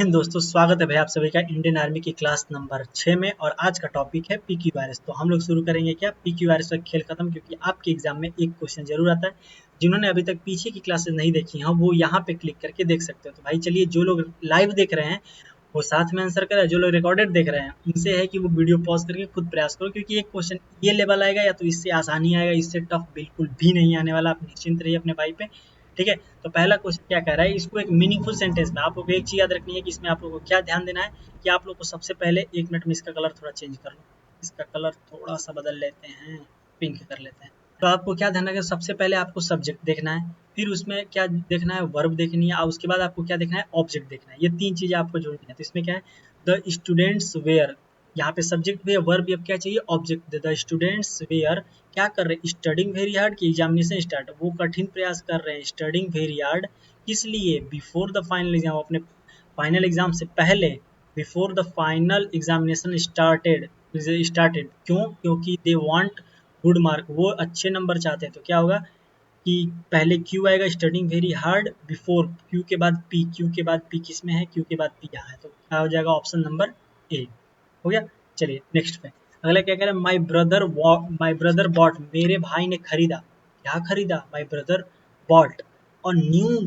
दोस्तों स्वागत है भाई आप सभी का इंडियन आर्मी की क्लास नंबर 6 में। और आज का टॉपिक है पीक्यूआरएस। तो हम लोग शुरू करेंगे क्या पीक्यूआरएस का खेल खत्म, क्योंकि आपके एग्जाम में एक क्वेश्चन जरूर आता है। जिन्होंने अभी तक पीछे की क्लासेस नहीं देखी हैं वो यहाँ पे क्लिक करके देख सकते हो। तो भाई चलिए, जो लोग लाइव देख रहे हैं वो साथ में आंसर करें, जो लोग रिकॉर्डेड देख रहे हैं उनसे है कि वो वीडियो पॉज करके खुद प्रयास करो, क्योंकि एक क्वेश्चन ये लेवल आएगा या तो इससे आसानी आएगा, इससे टफ बिल्कुल भी नहीं आने वाला। आप निश्चिंत रहिए अपने भाई पे, ठीक है। तो पहला क्वेश्चन क्या कह रहा है, इसको एक मीनिंगफुल सेंटेंस में आप लोग को एक चीज याद रखनी है कि इसमें आप लोग को क्या ध्यान देना है कि आप लोग को सबसे पहले 1 मिनट में इसका कलर थोड़ा चेंज कर लो, इसका कलर थोड़ा सा बदल लेते हैं, पिंक कर लेते हैं। तो आपको क्या ध्यान रखना है, सबसे पहले आपको सब्जेक्ट देखना है, फिर उसमें क्या देखना है, वर्ब देखनी है, और उसके बाद आपको क्या देखना है, ऑब्जेक्ट देखना है। ये 3 चीजें आपको जोड़नी है। तो इसमें क्या है, द स्टूडेंट्स वेयर, यहाँ पे सब्जेक्ट भी है, वर्ब अब क्या चाहिए, ऑब्जेक्ट। द स्टूडेंट्स वेयर क्या कर रहे हैं, स्टडिंग वेरी हार्ड की एग्जामिनेशन स्टार्ट, वो कठिन प्रयास कर रहे हैं, स्टडिंग वेरी हार्ड। किस लिए, बिफोर द फाइनल एग्जाम, अपने फाइनल एग्जाम से पहले, before the final examination started क्यों, क्योंकि दे वांट गुड मार्क, वो अच्छे नंबर चाहते हैं। तो क्या होगा कि पहले क्यू आएगा, studying very hard, before Q के बाद पी, क्यू के बाद पी किस में है, क्यू के बाद पी यहाँ है। तो क्या हो जाएगा, ऑप्शन नंबर ए हो गया। चलिए नेक्स्ट पे अगला क्या कह रहा है, माई ब्रदर बॉट, मेरे भाई ने खरीदा, क्या खरीदा, my brother bought a new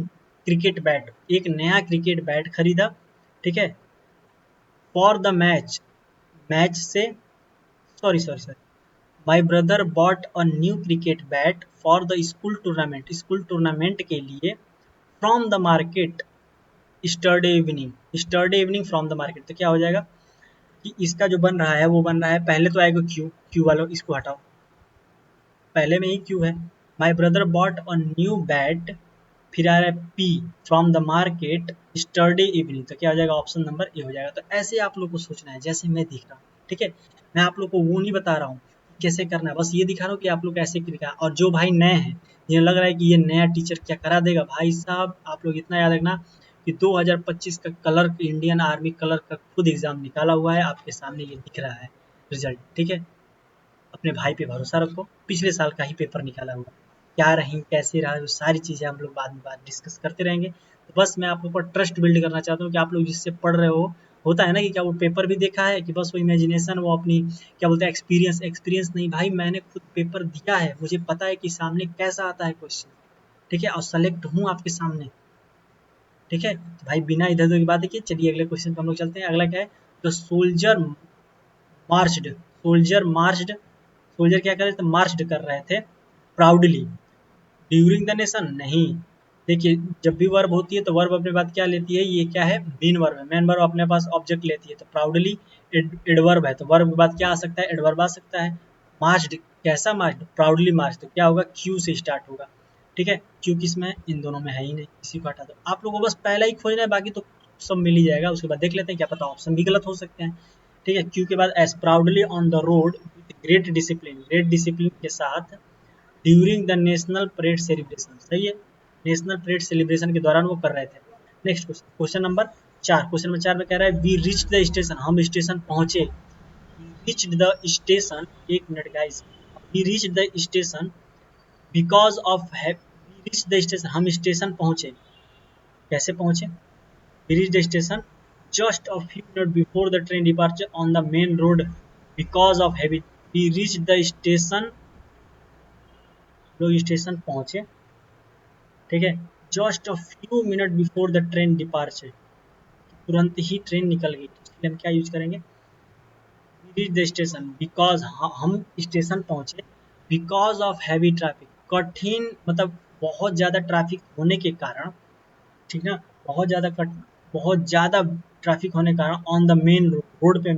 cricket bat, एक नया क्रिकेट बैट खरीदा, ठीक है। फॉर द मैच, मैच से, sorry, my brother bought a new cricket bat for the school tournament के लिए, from the market yesterday evening from the market. तो क्या हो जाएगा कि इसका जो बन रहा है वो बन रहा है, पहले तो आएगा क्यू, क्यू वालों इसको हटाओ, पहले में ही क्यू है। My brother bought a new bat, फिर आ रहा है P, from the market yesterday evening. तो क्या हो जाएगा, ऑप्शन नंबर ए हो जाएगा। तो ऐसे आप लोग को सोचना है जैसे मैं दिख रहा हूँ, ठीक है। मैं आप लोग को वो नहीं बता रहा हूँ कैसे करना है, बस ये दिखा रहा हूँ कि आप लोग कैसे क्लिक है। और जो भाई नए हैं, जिन्हें लग रहा है कि ये नया टीचर क्या करा देगा, भाई साहब आप लोग इतना याद रखना कि 2025 का कलर, इंडियन आर्मी कलर का खुद एग्जाम निकाला हुआ है, आपके सामने ये दिख रहा है रिजल्ट, ठीक है। अपने भाई पे भरोसा रखो, पिछले साल का ही पेपर निकाला हुआ, क्या रही कैसे रहा, वो सारी चीज़ें हम लोग बाद में डिस्कस करते रहेंगे। तो बस मैं आप लोग पर ट्रस्ट बिल्ड करना चाहता हूँ कि आप लोग जिससे पढ़ रहे हो, होता है ना कि क्या वो पेपर भी देखा है कि बस वो इमेजिनेशन, वो अपनी क्या बोलते हैं, एक्सपीरियंस नहीं भाई, मैंने खुद पेपर दिया है, मुझे पता है कि सामने कैसा आता है क्वेश्चन, ठीक है, और सेलेक्ट हूँ आपके सामने, ठीक है। तो भाई बिना इधर उधर की बात देखिए, चलिए अगले क्वेश्चन पे हम लोग चलते हैं। अगला क्या है, the marched soldier marched soldier क्या कर रहे थे, मार्च्ड कर रहे थे प्राउडली ड्यूरिंग द नेशन, नहीं। देखिए जब भी वर्ब होती है तो वर्ब अपने बाद क्या लेती है, ये क्या है, मेन वर्ब है, मेन वर्ब अपने पास ऑब्जेक्ट लेती है। तो प्राउडली एडवर्ब है, तो वर्ब के बाद क्या आ सकता है, एडवर्ब आ सकता है। मार्च्ड, कैसा मार्च्ड, प्राउडली मार्च, तो क्या होगा, क्यू से स्टार्ट होगा, ठीक है। क्यू किस में है, इन दोनों में है ही नहीं, इसी को हटा दो। आप लोगों को बस पहला ही खोजना है, बाकी तो सब मिल ही जाएगा। उसके बाद देख लेते हैं, क्या पता ऑप्शन भी गलत हो सकते हैं, ठीक है। क्यू के बाद S, proudly on the road with great discipline के साथ during the national parade celebration, सही है, नेशनल परेड सेलिब्रेशन के दौरान वो कर रहे थे। नेक्स्ट क्वेश्चन, क्वेश्चन नंबर 4 में कह रहा है वी रिच द स्टेशन, हम स्टेशन पहुंचे, रीच द स्टेशन, एक minute guys, we reach the station because of, we reach the station, हम स्टेशन पहुंचे, कैसे पहुंचे, we reach the station just a few minutes before the train departure on the main road because of heavy, we reach the station, लोग station पहुंचे, ठीक है, just a few minutes before the train departure, तुरंत ही train निकल गई, तो इसलिए हम क्या यूज करेंगे, रीच द स्टेशन बिकॉज, हम स्टेशन पहुंचे बिकॉज ऑफ हैवी ट्रैफिक, कठिन मतलब बहुत ज़्यादा ट्रैफिक होने के कारण, ठीक है, बहुत ज़्यादा ट्रैफिक होने के कारण, on the main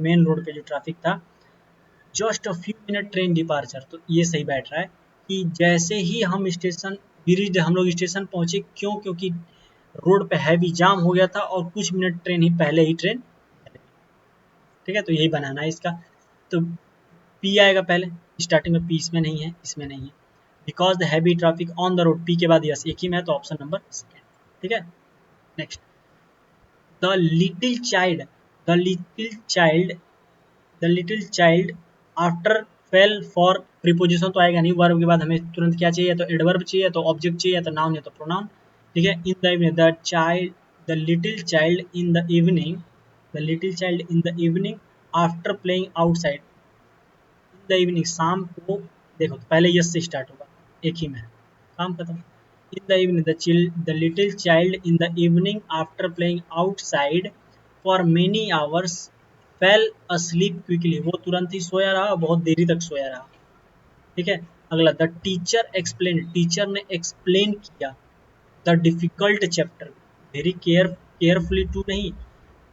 main road पे जो ट्रैफिक था, just a few minute train departure, तो ये सही बैठ रहा है कि जैसे ही हम स्टेशन हम लोग स्टेशन पहुंचे, क्यों, क्योंकि रोड पे हैवी जाम हो गया था और कुछ मिनट ट्रेन ही पहले ही ट्रेन, ठीक है। तो यही बनाना है इसका। तो पी आएगा पहले, स्टार्टिंग में पी, इसमें नहीं है, इसमें नहीं है, because the heavy traffic on the road, P के बाद यस एक ही में है, तो ऑप्शन नंबर सेकेंड, ठीक है। Next, the little child the little child the little child after fail for, preposition तो आएगा नहीं, वर्ब के बाद हमें तुरंत क्या चाहिए, तो एडवर्ब चाहिए, तो ऑब्जेक्ट चाहिए, तो नाउन है तो प्रोनाउन, ठीक है। इन the evening, the little child in the evening, the little child in the evening after playing outside. In the evening शाम को, देखो तो पहले यस से स्टार्ट होगा, एक ही में है, काम खत्म। इन the evening the little child in the evening after playing outside for many hours fail asleep quickly, वो तुरंत ही सोया रहा, बहुत देरी तक सोया रहा। ठीक है, अगला द टीचर एक्सप्लेन, टीचर ने एक्सप्लेन किया the difficult chapter very carefully to, नहीं,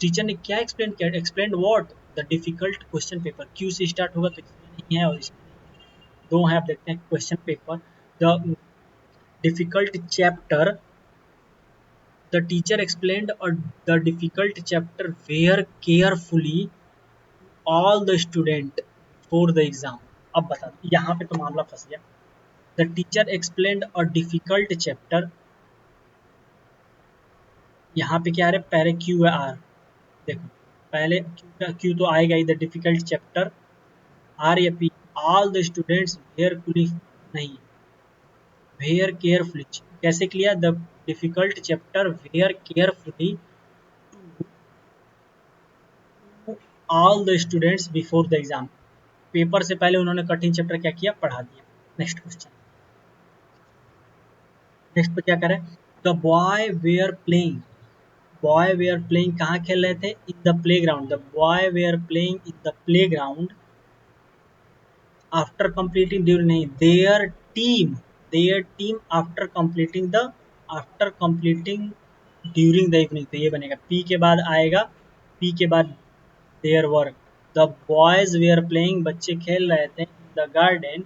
टीचर ने क्या एक्सप्लेन किया, explain what, the difficult question paper, Q से स्टार्ट होगा तो इसमें नहीं है और इसमें दो है। आप देखते हैं question paper, the difficult chapter, the teacher explained और the difficult chapter were carefully all the student for the exam. अब बता दो, यहाँ पे तो मामला फंस गया। द टीचर एक्सप्लेन्ड और डिफिकल्ट चैप्टर, यहाँ पे क्या है, पहले क्यू है आर, देखो पहले क्यू तो आएगा ही, द डिफिकल्ट चैप्टर, आर या P, all the students wearfully, नहीं, वेयर केयरफुली, कैसे किया, the difficult chapter were carefully to all the students before the exam, paper से पहले उन्होंने कठिन चैप्टर क्या किया, पढ़ा दिया। नेक्स्ट क्वेश्चन, नेक्स्ट पे क्या करें, the boy were playing, boy were playing कहाँ खेल रहे थे, in the playground, the boy were playing in the playground after completing, during नहीं, their team after completing the, after completing during the evening, तो ये बनेगा P के बाद आएगा, पी के बाद their work, the boys were playing, बच्चे खेल रहे थे, in the garden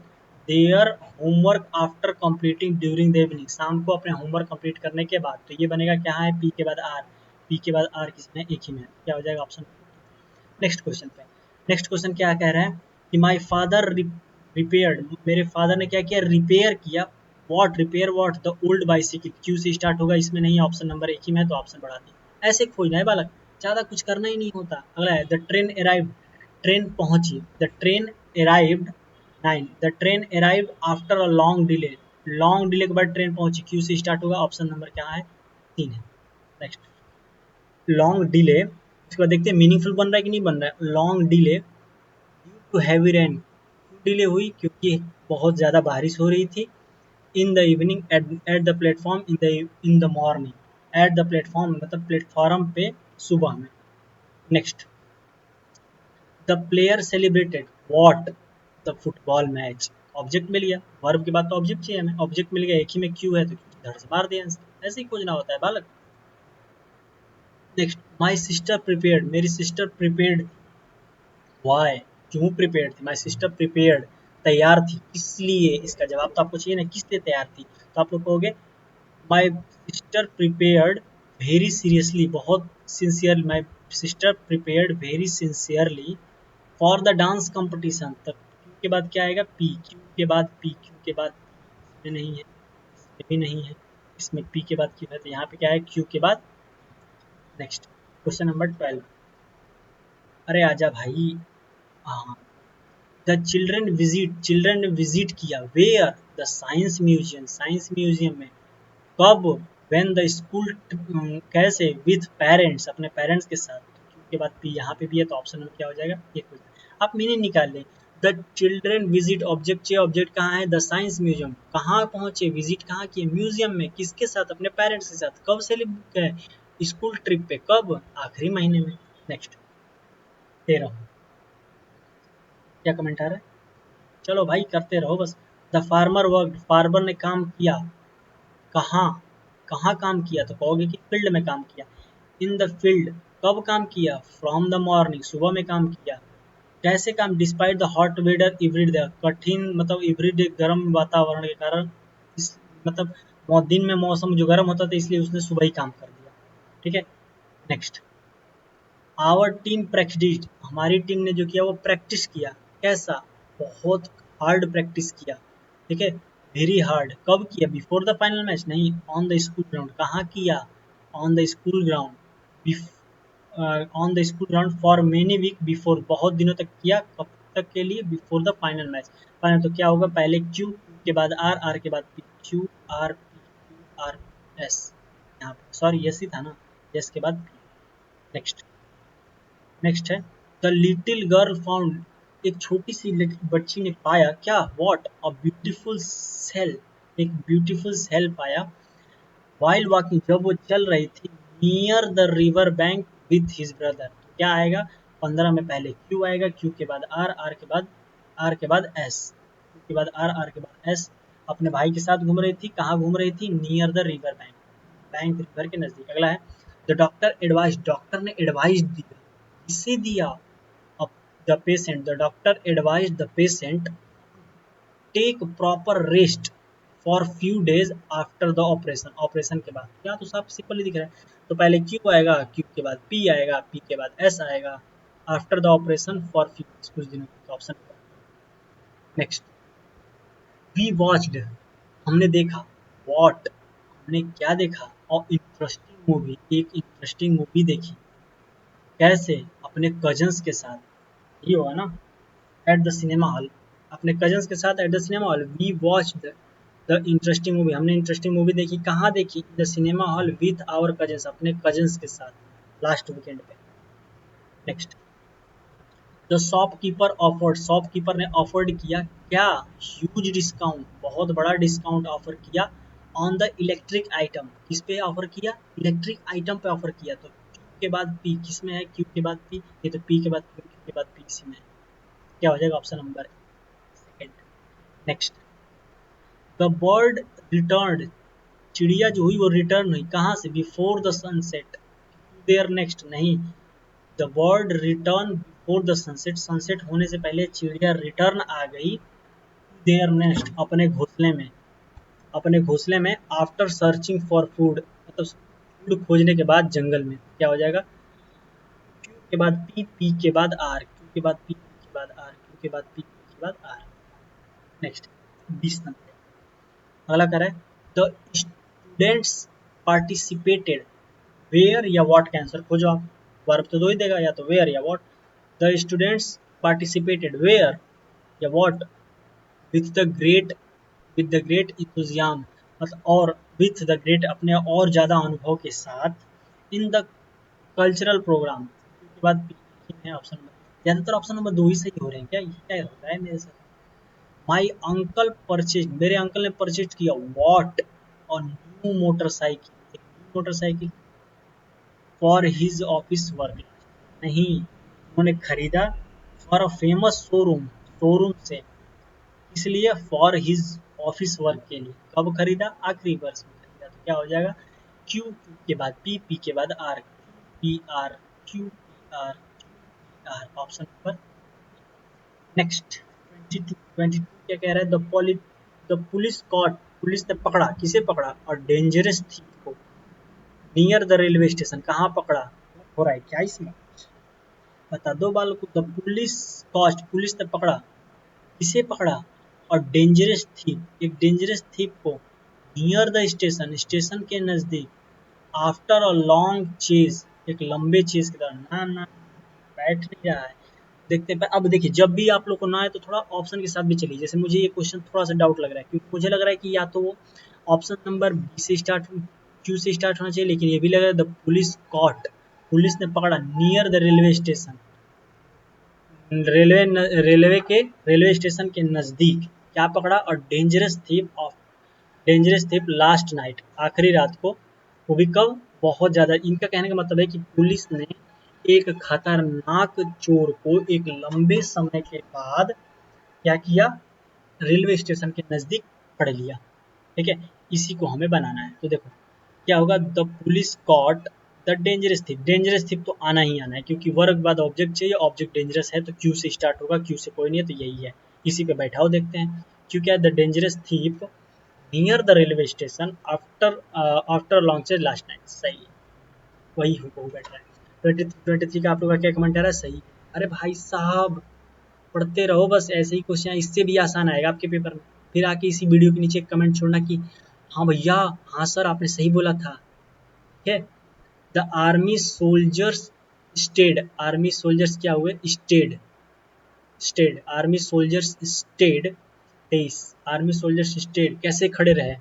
their homework after completing during the evening, शाम को अपने होमवर्क कंप्लीट करने के बाद, तो ये बनेगा क्या है, पी के बाद आर, पी के बाद आर किसमें, एक ही में, क्या हो जाएगा ऑप्शन। नेक्स्ट क्वेश्चन पे, नेक्स्ट क्वेश्चन क्या कह रहा है कि माई फादर रिपेयर्ड, मेरे फादर ने क्या किया, रिपेयर किया, what, repair what, the old bicycle, Q से स्टार्ट होगा, इसमें नहीं, ऑप्शन नंबर एक ही में है तो ऑप्शन बढ़ा दिया। ऐसे खोजना है बालक, ज़्यादा कुछ करना ही नहीं होता। अगला है द ट्रेन अराइव्ड, ट्रेन पहुंची, the train arrived, 9, the train arrived after a long delay, long delay के बाद ट्रेन पहुंची, क्यू से स्टार्ट होगा, ऑप्शन नंबर क्या है, 3 है। नेक्स्ट, लॉन्ग डिले, उसके बाद देखते हैं मीनिंगफुल बन रहा है कि नहीं बन रहा है, long delay due to heavy rain, क्यों डिले हुई, क्योंकि बहुत ज़्यादा बारिश हो रही थी, in the evening at the platform, in the morning, at the platform मतलब प्लेटफॉर्म पे सुबह में। Next, the player celebrated what, the football match, object मिल गया, वर्ब के बाद तो ऑब्जेक्ट चाहिए हमें, ऑब्जेक्ट मिल गया, एक ही में क्यू है तो इधर से मार दिया आंसर, ऐसे ही खोजना होता है बालक। नेक्स्ट, माई सिस्टर प्रिपेयर्ड, मेरी सिस्टर प्रिपेयर्ड, वाई, क्यों प्रिपेयर्ड थी, माई सिस्टर प्रिपेयर्ड, तैयार थी, इसलिए, इसका जवाब तो आपको चाहिए ना, किस लिए तैयार थी, तो आप लोग कहोगे my sister prepared very seriously, बहुत sincere, my sister prepared very sincerely for the dance competition, तब क्यू के बाद क्या आएगा, पी, क्यू के बाद पी, क्यू के बाद पी, इसमें नहीं है, इसमें भी नहीं है, इसमें पी के बाद क्यू है, तो यहाँ पे क्या है, क्यू के बाद। नेक्स्ट, क्वेश्चन नंबर 12, अरे आजा भाई, हाँ, द चिल्ड्रन विजिट, चिल्ड्रन ने विजिट किया, where, the science museum, science museum में, कब, व्हेन द स्कूल, कैसे, विथ पेरेंट्स, अपने पेरेंट्स के साथ, क्यू के बाद पी, यहाँ पे भी है तो ऑप्शन में क्या हो जाएगा, ये क्वेश्चन आप मीनिंग निकाल लें, द चिल्ड्रन विजिट, ऑब्जेक्ट चाहिए, ऑब्जेक्ट कहाँ है, द साइंस म्यूजियम, कहाँ पहुंचे, विजिट कहाँ किए, म्यूजियम में, किसके साथ, अपने पेरेंट्स के साथ, कब से गए, स्कूल ट्रिप पे, कब, आखिरी महीने में। नेक्स्ट, 13, क्या कमेंट आ रहा है, चलो भाई करते रहो बस, द फार्मर वर्क, फार्मर ने काम किया, कहाँ, कहाँ काम किया, तो कहोगे कि फील्ड में काम किया, इन द फील्ड, कब काम किया, फ्रॉम द मॉर्निंग, सुबह में काम किया, कैसे काम, despite the hot weather every day, कठिन मतलब एवरी डे गर्म वातावरण के कारण, इस मतलब दिन में मौसम जो गर्म होता था इसलिए उसने सुबह ही काम कर दिया। ठीक है, नेक्स्ट, आवर टीम प्रैक्टिस, हमारी टीम ने जो किया वो प्रैक्टिस किया, कैसा, बहुत हार्ड प्रैक्टिस किया। ठीक है, वेरी हार्ड, कब किया, बिफोर द फाइनल मैच नहीं, ऑन द स्कूल ग्राउंड, कहाँ किया, on the school ground, on the school ground for many week before, बहुत दिनों तक किया, कब तक के लिए, before the final match, final तो क्या होगा, पहले क्यू के बाद आर, आर के बाद P, Q R P, Q R S, यहाँ पे सॉरी यस ही था ना, एस के बाद नेक्स्ट नेक्स्ट है द लिटिल गर्ल फाउंड, एक छोटी सी बच्ची ने पाया क्या, व्हाट अ ब्यूटीफुल सेल, एक ब्यूटीफुल सेल पाया वाइल वॉकिंग, जब वो चल रही थी near the river bank with his brother. तो क्या आएगा 15 में पहले क्यू आएगा, क्यू के बाद आर, आर के बाद एस, क्यू के बाद आर के बाद एस। अपने भाई के साथ घूम रही थी, कहाँ घूम रही थी, near the river bank, bank river के नजदीक। अगला है द डॉक्टर एडवाइज, डॉक्टर ने एडवाइस दिया, किसे दिया, अब the patient, the doctor advise the patient take proper rest for few days after the operation, operation के बाद। क्या तो साफ सिंपल ही दिख रहा है, तो पहले क्यू आएगा, क्यू के बाद पी आएगा, पी के बाद एस आएगा, after the operation for few days, कुछ दिनों के ऑप्शन। नेक्स्ट वी वॉच्ड, हमने देखा, वॉट हमने क्या देखा, और इंटरेस्टिंग मूवी, एक इंटरेस्टिंग मूवी देखी, कैसे, अपने कजन्स के साथ, ये हुआ ना, एट द सिनेमा हॉल, अपने कजन्स के साथ at the cinema hall. We watch the interesting movie, हमने इंटरेस्टिंग मूवी देखी, कहाँ देखी, the cinema hall with our cousins, अपने कजन्स के साथ लास्ट वीकेंड पे। Next the shopkeeper offered, shopkeeper ने ऑफर्ड किया क्या, ह्यूज डिस्काउंट, बहुत बड़ा डिस्काउंट ऑफर किया ऑन द इलेक्ट्रिक आइटम, किस पे ऑफर किया, इलेक्ट्रिक आइटम पे ऑफर किया। तो क्यू के बाद पी किस में है, क्यू के बाद पी, ये तो पी के बाद क्यू के बाद पी इसी में है। क्या हो जाएगा option number second. Next the bird return, चिड़िया जो हुई वो रिटर्न हुई, कहाँ से, before the sunset, there next नहीं, the bird return before the sunset, sunset होने से पहले चिड़िया रिटर्न आ गई, देयर नेक्स्ट अपने घोंसले में, अपने घोंसले में, आफ्टर सर्चिंग फॉर फूड, मतलब फूड खोजने के बाद जंगल में। क्या हो जाएगा, क्यू के बाद पी, पी के बाद आर, क्यू के बाद पी, पी के बाद आर, क्यू के बाद पी, पी के बाद आर। नेक्स्ट 20 नंबर अगला करें द स्टूडेंट्स पार्टिसिपेटेड, वेयर या व्हाट का आंसर खोजो आप, वर्ब तो दो ही देगा, या तो वेयर या what. The students participated were या what, with the great, with the great enthusiasm, मतलब और विथ द ग्रेट अपने और ज़्यादा अनुभव के साथ, इन द कल्चरल प्रोग्राम के बाद है ऑप्शन नंबर, ज़्यादातर ऑप्शन नंबर दो ही सही हो रहे हैं, क्या ये क्या हो रहा है मेरे साथ। माई अंकल परचेज, मेरे अंकल ने परचेज किया वॉट, और न्यू मोटरसाइकिल, एक new motorcycle for his office work, नहीं उन्होंने खरीदा for a famous showroom, showroom से, इसलिए फॉर हिज ऑफिस वर्क के लिए, कब खरीदा, आखिरी वर्ष में खरीदा। तो क्या हो जाएगा क्यू, क्यू के बाद पी, पी के बाद R, P R, Q P R, Q P R, option number. Next 22 क्या कह रहा है, द पुलिस कॉट, पुलिस ने पकड़ा, किसे पकड़ा, और डेंजरस थीफ को, नियर द रेलवे स्टेशन, कहाँ पकड़ा हो रहा है क्या इसमें, बता दो बाल को। द पुलिस कॉस्ट, पुलिस ने पकड़ा, किसे पकड़ा, और डेंजरस थीफ, एक डेंजरस थीफ को, नियर द स्टेशन, स्टेशन के नजदीक, आफ्टर अ लॉन्ग चेज, एक लंबे चेज के दौरान, ना ना बैठ नहीं रहा है। देखते हैं अब देखिए, जब भी आप लोग को ना आए तो थोड़ा ऑप्शन के साथ भी चलिए, जैसे मुझे ये क्वेश्चन थोड़ा सा डाउट लग रहा है, क्योंकि मुझे लग रहा है कि या तो वो ऑप्शन नंबर बी से स्टार्ट, क्यू से स्टार्ट होना चाहिए, लेकिन ये भी लग रहा है द पुलिस कॉट, पुलिस ने पकड़ा near the railway station, railway station के नजदीक क्या पकड़ा, और डेंजरस थीप लास्ट नाइट, आखिरी रात को, वो भी कब, बहुत ज्यादा। इनका कहने का मतलब है कि पुलिस ने एक खतरनाक चोर को एक लंबे समय के बाद क्या किया, रेलवे स्टेशन के नजदीक पकड़ लिया, ठीक है, इसी को हमें बनाना है। तो देखो क्या होगा, the police caught the dangerous thief तो आना ही आना है, क्योंकि वर्ग बाद ऑब्जेक्ट चाहिए, ऑब्जेक्ट डेंजरस है तो क्यू से स्टार्ट होगा, क्यू से कोई नहीं है तो यही है, इसी पे बैठाओ, देखते हैं क्यों क्या है, the dangerous thief near the railway station after launch last night, सही है, वही हो बैठ रहा है। 23 का आप लोग का क्या कमेंट आ रहा है, सही। अरे भाई साहब पढ़ते रहो बस, ऐसे ही क्वेश्चन इससे भी आसान आएगा आपके पेपर में, फिर आके इसी वीडियो के नीचे कमेंट छोड़ना कि हाँ भैया, हाँ सर आपने सही बोला था, ठीक है। The army soldiers stayed, army soldiers क्या हुए, stayed, stayed army soldiers stayed 23, army soldiers stayed कैसे खड़े रहे,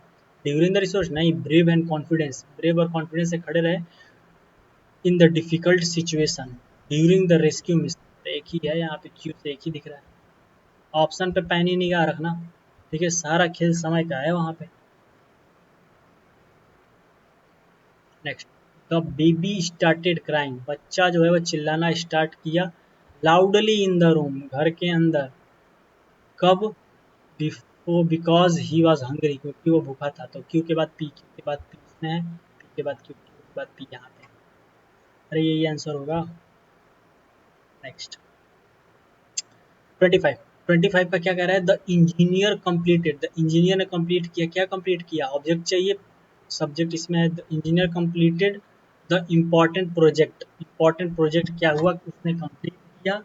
ड्यूरिंग द रिसोर्स नहीं, ब्रेव एंड कॉन्फिडेंस, ब्रेव और कॉन्फिडेंस से खड़े रहे in the difficult situation during the rescue mission. तो एक ही है यहाँ पे, क्यू से एक ही दिख रहा है। ऑप्शन पे पैनी निगाह रखना, ठीक है, सारा खेल समय का है वहाँ पे। Next, the baby started crying, बच्चा जो है वो चिल्लाना स्टार्ट किया, लाउडली इन द रूम, घर के अंदर, कब, before, because he was hungry, क्योंकि वो भूखा था। तो क्यू के बाद पी, क्यू के बाद पी इसमें है, पी के बाद क्यू, क्यू के बाद पी यहाँ पे। अरे यही आंसर होगा। नेक्स्ट 25, 25 का क्या कह रहा है, the engineer completed, the engineer ने कंप्लीट किया, क्या कंप्लीट किया, ऑब्जेक्ट चाहिए, सब्जेक्ट इसमें है, the engineer completed the important project, important project क्या हुआ, उसने कंप्लीट किया,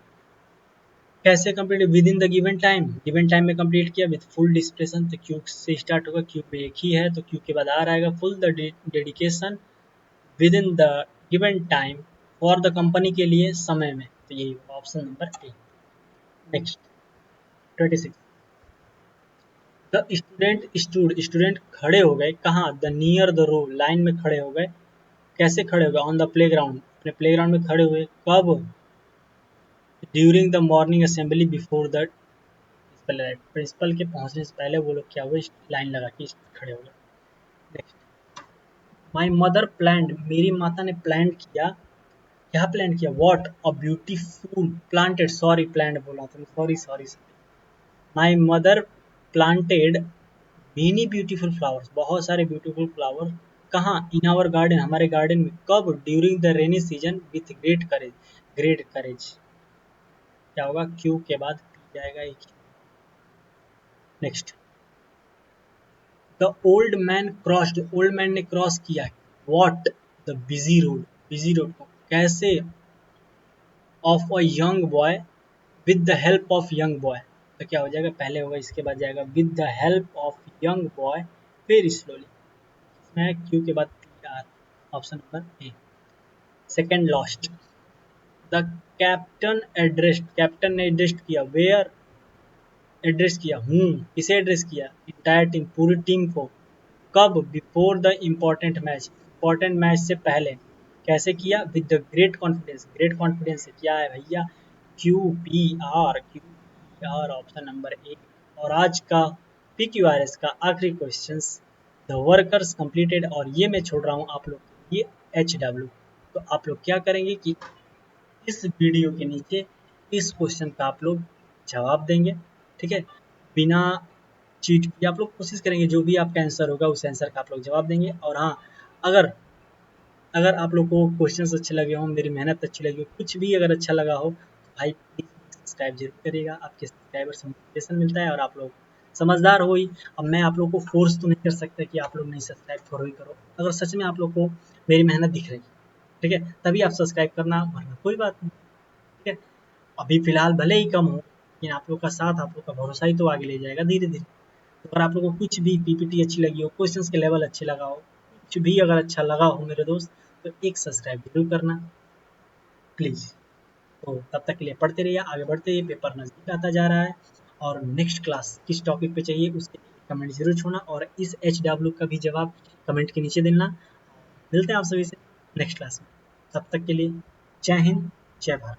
कैसे complete, with in the given time में कंप्लीट किया, विद फुल डिस्प्लेसन। तो क्यू से स्टार्ट होगा, क्यू पे एक ही है तो क्यू के बाद आ आएगा, full the dedication within the given time for the company, के लिए समय में। तो यही option number A. Next 26, the student stood, student खड़े हो गए, कहाँ, the near the row, line में खड़े हो गए, कैसे खड़े हो गए, ऑन द प्ले ग्राउंड, अपने प्ले ग्राउंड में खड़े हुए, कब, during the morning assembly before the principal के पहुंचने से पहले वो लोग क्या हुए, लाइन लगा के खड़े हो गए। नेक्स्ट, माई मदर प्लान्ड, मेरी माता ने प्लान किया, क्या प्लान किया, what, a beautiful, planted, sorry planned बोला था, sorry sorry, my mother planted many beautiful flowers, बहुत सारे ब्यूटीफुल फ्लावर, कहाँ, इन आवर गार्डन, हमारे गार्डन में, कब, during the rainy season with great courage, great courage, क्या होगा, क्यू के बाद पी जाएगा एक। Next, the old man crossed, old man ने क्रॉस किया, what, the busy road, busy road को, कैसे, of a young boy with the help of young boy. तो क्या हो जाएगा, पहले होगा इसके बाद जाएगा with the help of young boy, फिर स्लोली, इसमें क्यू के बाद P R, option number A. Second lost, the captain addressed, captain ने एड्रेस्ड किया, वेयर, एड्रेस किया, हूँ, किसे एड्रेस किया, इंटायर टीम, पूरी टीम को, कब, before the important match, important match से पहले, कैसे किया, with the great confidence, great confidence से, क्या है भैया, Q P R, Q P R, option number ए। और आज का पी क्यू आर एस का आखिरी क्वेश्चन, द वर्कर्स कंप्लीटेड, और ये मैं छोड़ रहा हूँ आप लोग के लिए एच डब्ल्यू। तो आप लोग क्या करेंगे कि इस वीडियो के नीचे इस क्वेश्चन का आप लोग जवाब देंगे, ठीक है, बिना चीट किए आप लोग कोशिश करेंगे, जो भी आपका आंसर होगा उस आंसर का आप लोग जवाब देंगे। और हाँ, अगर अगर आप लोग को क्वेश्चंस अच्छे लगे हों, मेरी मेहनत अच्छी लगी हो, कुछ भी अगर अच्छा लगा हो, तो भाई प्लीज़ सब्सक्राइब जरूर करिएगा, आपके सब्सक्राइबर से मोटिवेशन मिलता है और आप लोग समझदार हो ही। अब मैं आप लोग को फोर्स तो नहीं कर सकता कि आप लोग नहीं सब्सक्राइब करो ही करो, अगर सच में आप लोग को मेरी मेहनत दिख रही है, ठीक है, तभी आप सब्सक्राइब करना, वरना कोई बात नहीं, ठीक है। अभी फिलहाल भले ही कम हो, लेकिन आप लोग का साथ, आप लोग का भरोसा ही तो आगे ले जाएगा धीरे धीरे। तो अगर आप लोगों को कुछ भी पीपीटी अच्छी लगी हो, क्वेश्चंस के लेवल अच्छे लगा हो, कुछ भी अगर अच्छा लगा हो मेरे दोस्त, तो एक सब्सक्राइब जरूर करना प्लीज़। तो तब तक के लिए पढ़ते रहिए, आगे बढ़ते रहिए, पेपर नज़दीक आता जा रहा है। और नेक्स्ट क्लास किस टॉपिक पे चाहिए उसके लिए कमेंट जरूर छोड़ना, और इस एच डब्ल्यू का भी जवाब कमेंट के नीचे देना। मिलते हैं आप सभी से नेक्स्ट क्लास में, तब तक के लिए जय हिंद, जय भारत।